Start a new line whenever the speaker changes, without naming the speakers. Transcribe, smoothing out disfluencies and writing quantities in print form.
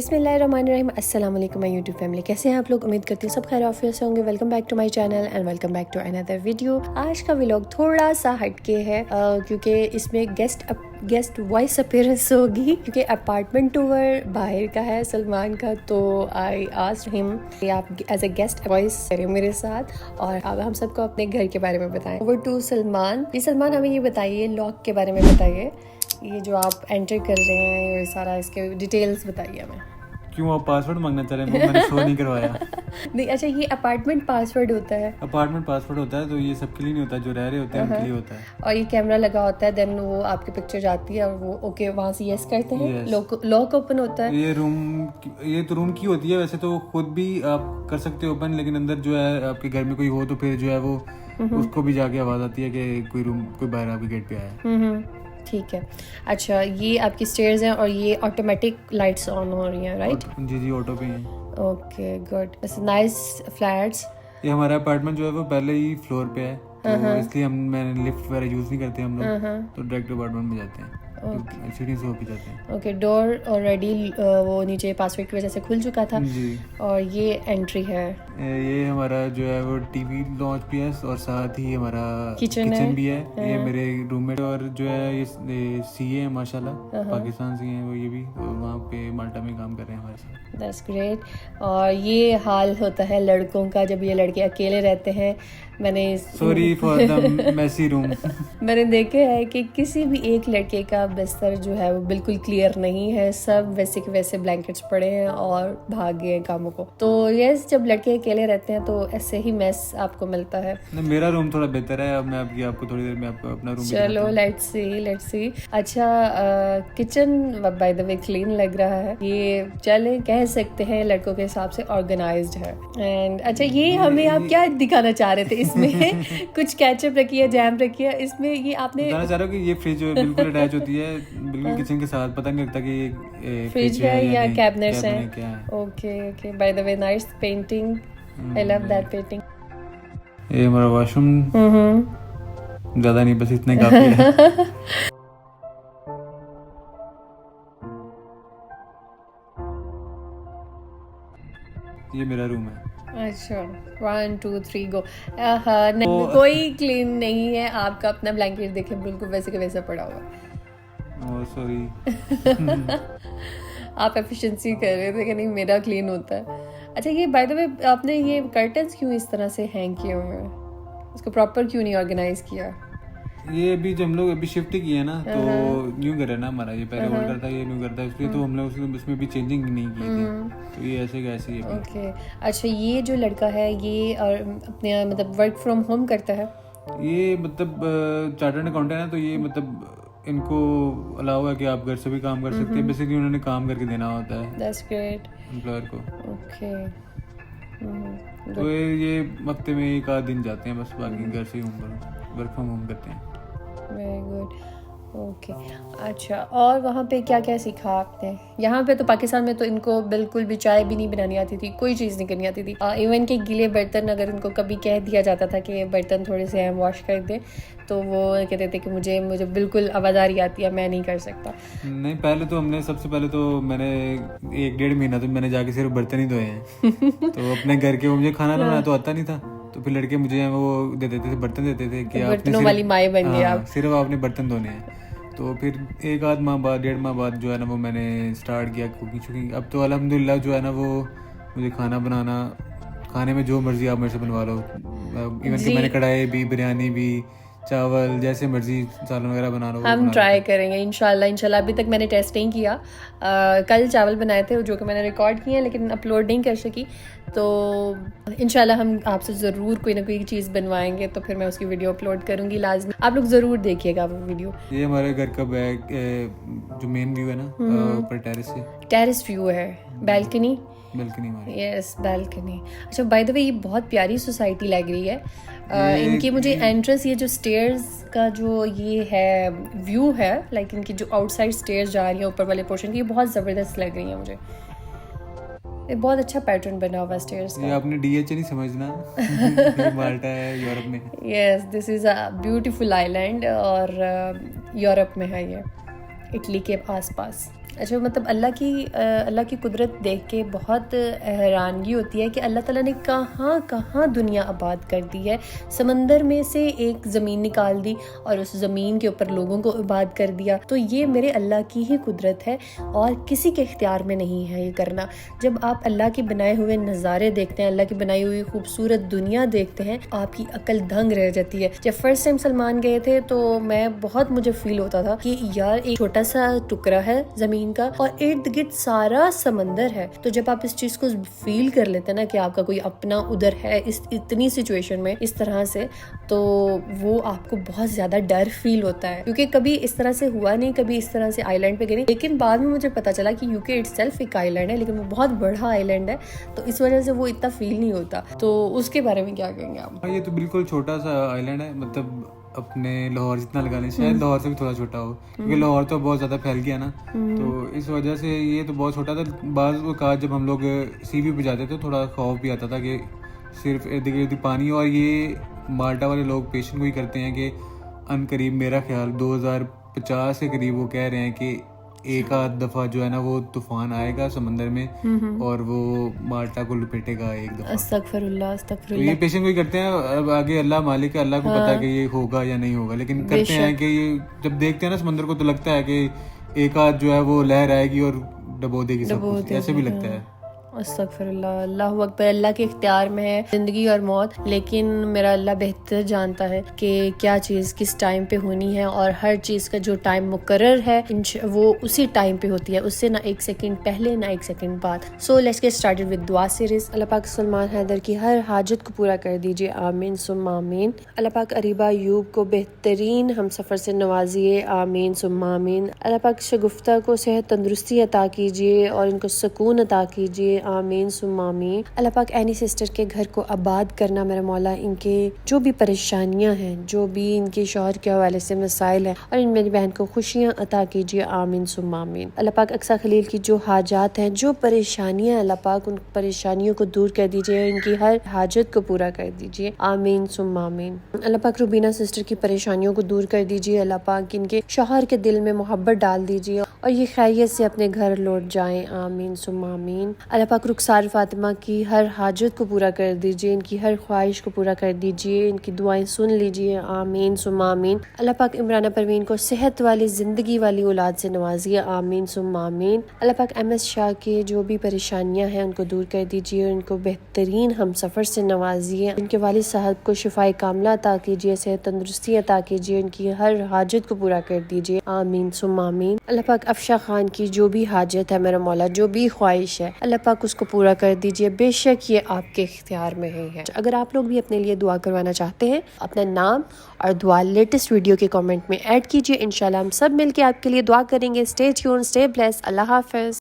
बिस्मिल्लाहिर्रहमानिर्रहीम। अस्सलाम वालेकुम माय यूट्यूब फैमिली, कैसे हैं आप लोग? उम्मीद करती हूँ सब खैर आफियत से होंगे। Welcome back to my channel and welcome back to another video. आज का व्लॉग थोड़ा सा हटके है क्योंकि इसमें गेस्ट वॉइस अपीयरेंस होगी क्योंकि अपार्टमेंट टूर बाहर का है सलमान का। तो आई आस्क्ड हिम कि आप एज अ गेस्ट वॉइस करें मेरे साथ और अब हम सबको अपने घर के बारे में बताएं। Over to Salman. जी सलमान, हमें ये बताइए लॉक के बारे में बताइए, ये जो आप एंटर कर रहे हैं ये सारा इसके डिटेल्स बताइए हमें।
क्यों आप पासवर्ड मांगना चाह रहे हैं? मैंने शो नहीं करवाया।
नहीं, अच्छा ये अपार्टमेंट पासवर्ड होता है।
अपार्टमेंट पासवर्ड होता है तो ये सबके लिए नहीं होता, जो रह रहे होते हैं उनके लिए होता है।
और ये कैमरा लगा होता है, देन वो आपकी पिक्चर जाती है और वो ओके वहाँ से यस करते हैं। लॉक ओपन होता है।
ये तो रूम की होती है। वैसे तो खुद भी आप कर सकते हो ओपन, लेकिन अंदर जो है आपके घर में कोई हो तो फिर जो है वो उसको भी जाके आवाज आती है कि कोई बाहर आपके गेट पे आया है।
ठीक है। अच्छा, ये आपकी स्टेयर्स हैं और ये ऑटोमेटिक लाइट्स ऑन हो रही हैं, राइट?
जी ऑटो पे हैं।
Okay good. Nice flats.
ये हमारा अपार्टमेंट जो है वो पहले ही फ्लोर पे है तो इसलिए मैंने लिफ्ट वगैरह यूज नहीं करते हम लोग, तो डायरेक्ट अपार्टमेंट में जाते हैं। सीढ़ी से होके जाते हैं।
ओके, डोर ऑलरेडी वो नीचे पासवर्ड की वजह से खुल चुका था
जी।
और ये एंट्री है।
ये हमारा जो है वो टीवी लॉन्च भी है और साथ ही हमारा
किचन
भी है। ये मेरे रूममेट और जो है ये सीए है माशाल्लाह, पाकिस्तान से हैं वो, ये भी वहाँ पे माल्टा में काम कर रहे हैं हमारे साथ।
That's great. और ये हाल होता है लड़कों का जब ये लड़के अकेले रहते हैं। मैंने
sorry for the messy room.
मैंने देखा है कि किसी भी एक लड़के का बिस्तर जो है वो बिल्कुल क्लियर नहीं है, सब वैसे के वैसे ब्लैंकेट्स पड़े हैं और भाग गए हैं कामों को। तो यस, जब लड़के अकेले रहते हैं तो ऐसे ही मैस आपको मिलता है।
मेरा रूम थोड़ा बेहतर है। अब मैं आपको थोड़ी देर में आपको अपना रूम
चलो लेट्स सी। अच्छा, kitchen by the way clean लग रहा है। ये चले कह सकते हैं लड़कों के हिसाब से ऑर्गेनाइज्ड है। एंड अच्छा, ये हमें आप क्या दिखाना चाह रहे थे? इसमें कुछ केचप रखी है, जैम रखी है, इसमें ये आपने
बताना चाह रहे हो कि ये फ्रिज बिल्कुल अटैच होती है बिल्कुल किचन के साथ। पता नहीं लगता कि ये
फ्रिज है या कैबिनेट्स है। Okay by the way nice painting, I love that painting.
ये हमारा वॉशरूम ज्यादा नहीं, बस इतना काफी है। ये मेरा रूम है।
अच्छा 1 2 3 गो। हाँ, नहीं कोई क्लीन नहीं है। आपका अपना ब्लैंकेट देखे बिल्कुल वैसे के वैसे पड़ा हुआ।
Oh sorry.
आप एफिशिएंसी कर रहे थे कि नहीं मेरा क्लीन होता है। अच्छा, ये बाय द वे आपने ये कर्टन्स क्यों इस तरह से हैंग किए हुए हैं? इसको प्रॉपर क्यों नहीं ऑर्गेनाइज किया? ये
अभी जब हम लोग अभी शिफ्ट किए हैं ना तो न्यू घर है ना हमारा, ये पहले ओल्ड था, ये न्यू घर था, इसलिए तो हम लोग उसमें भी चेंजिंग नहीं की थी, तो ये ऐसे कैसे है।
ओके। अच्छा, ये जो लड़का है ये और अपने मतलब वर्क फ्रॉम होम करता है?
ये मतलब चार्टर्ड अकाउंटेंट है, तो ये मतलब इनको अलाउ है कि आप घर से भी काम कर सकते हैं। बेसिकली उन्होंने काम करके देना होता है
दैट्स ग्रेट
एम्प्लॉयर को।
ओके।
तो ये हफ्ते में एक आध दिन जाते हैं बस, बाकी घर से वर्क फ्रॉम होम करते हैं।
Very good. ओके। अच्छा, और वहाँ पे क्या क्या सीखा आपने? यहाँ पे तो पाकिस्तान में तो इनको बिल्कुल भी चाय भी नहीं बनानी आती थी, कोई चीज़ नहीं करनी आती थी। इवन के गीले बर्तन अगर इनको कभी कह दिया जाता था कि बर्तन थोड़े से हम वॉश कर दें तो वो कहते थे कि मुझे बिल्कुल आवाज़ारी आती है, मैं नहीं कर सकता।
नहीं, पहले तो सबसे पहले तो मैंने 1-1.5 महीना तो मैंने जाके सिर्फ बर्तन ही धोए हैं। तो अपने घर के मुझे खाना बनाना तो आता नहीं था, तो फिर लड़के मुझे वो दे देते थे, बर्तन देते थे कि
बर्तनों वाली माए बन गए आप।
सिर्फ आपने बर्तन धोने हैं। तो फिर 1-1.5 माह बाद 1.5 माह बाद जो है ना वो मैंने स्टार्ट किया कुकिंग। अब तो अल्हम्दुलिल्लाह जो है ना वो मुझे खाने में जो मर्जी आप मेरे से बनवा लो। इवन कि मैंने कढ़ाई भी, बिरयानी भी, चावल, जैसे मर्जी सालन वगैरह बना लो।
हम ट्राई करेंगे इंशाल्लाह। अभी तक मैंने टेस्ट नहीं किया। कल चावल बनाए थे जो कि मैंने रिकॉर्ड किए हैं लेकिन अपलोड नहीं कर सकी। तो इंशाल्लाह हम आपसे ज़रूर कोई ना कोई चीज़ बनवाएंगे तो फिर मैं उसकी वीडियो अपलोड करूँगी लाजमी। आप लोग ज़रूर देखिएगा वो वीडियो।
ये हमारे घर का जो मेन व्यू है ना, ऊपर टेरेस व्यू है, बैल्कनी हमारी।
Yes, balcony. अच्छा, बाय द वे ये बहुत प्यारी सोसाइटी लग रही है। इनकी मुझे एंट्रेंस, ये जो स्टेयर्स का जो ये है व्यू है, लाइक इनकी जो आउटसाइड स्टेयर्स जा रही है ऊपर वाले पोर्शन की, ये बहुत ज़बरदस्त लग रही है मुझे। ये बहुत अच्छा पैटर्न बना हुआ है स्टेयर्स का।
ये आपने डीएच नहीं समझना। माल्टा है यूरोप में।
Yes, this is a beautiful island और यूरोप में है ये, इटली के आसपास। अच्छा, मतलब अल्लाह की कुदरत देख के बहुत हैरानगी होती है कि अल्लाह ताला ने कहाँ कहाँ दुनिया आबाद कर दी है। समंदर में से एक ज़मीन निकाल दी और उस ज़मीन के ऊपर लोगों को आबाद कर दिया। तो ये मेरे अल्लाह की ही कुदरत है और किसी के इख्तियार में नहीं है ये करना। जब आप अल्लाह के बनाए हुए नज़ारे देखते हैं, अल्लाह की बनाई हुई खूबसूरत दुनिया देखते हैं, आपकी अकल दंग रह जाती है। जब फर्स्ट टाइम सलमान गए थे तो मुझे फील होता था कि यार एक छोटा सा टुकड़ा है ज़मीन का और इर्द गिर्द सारा समंदर है। तो जब आप इस चीज़ को फील कर लेते हैं ना कि आपका कोई अपना उधर है इस इतनी सिचुएशन में इस तरह से, तो वो आपको बहुत ज़्यादा डर फील होता है, क्योंकि कभी इस तरह से हुआ नहीं, कभी इस तरह से आइलैंड पे गए नहीं। लेकिन बाद में मुझे पता चला कि यूके इटसेल्फ एक आइलैंड है, लेकिन वो बहुत बड़ा आइलैंड है, तो इस वजह से वो इतना फील नहीं होता। तो उसके बारे में क्या कहेंगे आप?
ये तो बिल्कुल छोटा सा आइलैंड है, मतलब अपने लाहौर जितना लगा लें, शायद लाहौर से भी थोड़ा छोटा हो, क्योंकि लाहौर तो बहुत ज़्यादा फैल गया ना, तो इस वजह से ये तो बहुत छोटा था। बाज़ वक़्त जब हम लोग सी वी पे जाते थे थोड़ा खौफ भी आता था कि सिर्फ इर्द गिर्द पानी, और ये माल्टा वाले लोग पेशन को ही करते हैं कि अनकरीब मेरा ख्याल 2050 के करीब वो कह रहे हैं कि एक आध दफ़ा जो है ना वो तूफान आएगा समंदर में और वो माल्टा को लपेटेगा एक दफ़ा।
अस्तगफिरुल्लाह,
तो
अस्तगफिरुल्लाह।
ये पेशेंट कोई करते हैं, अब आगे अल्लाह मालिक है, अल्लाह को पता है कि ये होगा या नहीं होगा, लेकिन करते हैं कि ये जब देखते हैं ना समंदर को तो लगता है कि एक आध जो है वो लहर आएगी और डबो देगी सब कुछ, ऐसे भी लगता है।
अस्तगफिरुल्लाह, अल्लाहु अकबर। अल्लाह के इख्तियार में है ज़िंदगी और मौत, लेकिन मेरा अल्लाह बेहतर जानता है कि क्या चीज़ किस टाइम पे होनी है, और हर चीज़ का जो टाइम मुकर्रर है वो उसी टाइम पे होती है, उससे ना एक सेकंड पहले ना एक सेकंड बाद। So let's get started with दुआ सीरीज। अल्लाह पाक सलमान हैदर की हर हाजत को पूरा कर दीजिए, आमीन सुम्मा आमीन। अल्लाह पाक अरीबा अयूब को बेहतरीन हम सफ़र से नवाजिए, आमीन सुम्मा आमीन। अल्लाह पाक शगुफ्ता को सेहत तंदुरुस्ती अता कीजिए और इनको सुकून अता कीजिए, आमीन सुम्मा आमीन। अल्लाह पाक एनी सिस्टर के घर को आबाद करना मेरा मौला, इनके जो भी परेशानियां हैं, जो भी इनके शौहर के हवाले से मसाइल हैं, और इन मेरी बहन को खुशियां अता कीजिए, आमीन सुम्मा आमीन। अल्लाह पाक अक्सा खलील की जो हाजात हैं, जो परेशानियां, अल्लाह पाक उन परेशानियों को दूर कर दीजिए, इनकी हर हाजत को पूरा कर दीजिए, आमीन सुम्मा आमीन। अल्लाह पाक रुबीना सिस्टर की परेशानियों को दूर कर दीजिए, अल्लाह पाक इनके शौहर के दिल में मोहब्बत डाल दीजिए और ये खैरियत से अपने घर लौट जाएं, आमीन सुम्मा आमीन। अल्लाह पाक रुखसार फातिमा की हर हाजत को पूरा कर दीजिए, इनकी हर ख्वाहिश को पूरा कर दीजिए, इनकी दुआएं सुन लीजिए, आमीन सुम्मा आमीन। अल्लाह पाक इमराना परवीन को सेहत वाली ज़िंदगी वाली औलाद से नवाजिए, आमीन सुम्मा आमीन। अल्लाह पाक MS शाह के जो भी परेशानियां हैं उनको दूर कर दीजिए, उनको बेहतरीन हम सफ़र से नवाजिए, इनके वालिद साहब को शिफाए कामला अता कीजिए, सेहत तंदुरुस्ती अता कीजिए, इनकी हर हाजत को पूरा कर दीजिए, आमीन सुम्मा आमीन। अल्लाह पाक अफशा खान की जो भी हाजत है मेरा मौला, जो भी ख्वाहिश है, अल्लाह पाक उसको पूरा कर दीजिए, बेशक ये आपके इख्तियार में है। अगर आप लोग भी अपने लिए दुआ करवाना चाहते हैं, अपना नाम और दुआ लेटेस्ट वीडियो के कमेंट में ऐड कीजिए, इंशाल्लाह हम सब मिलके आपके लिए दुआ करेंगे। स्टे ट्यून्ड, स्टे ब्लेस्ड, अल्लाह हाफ़िज़।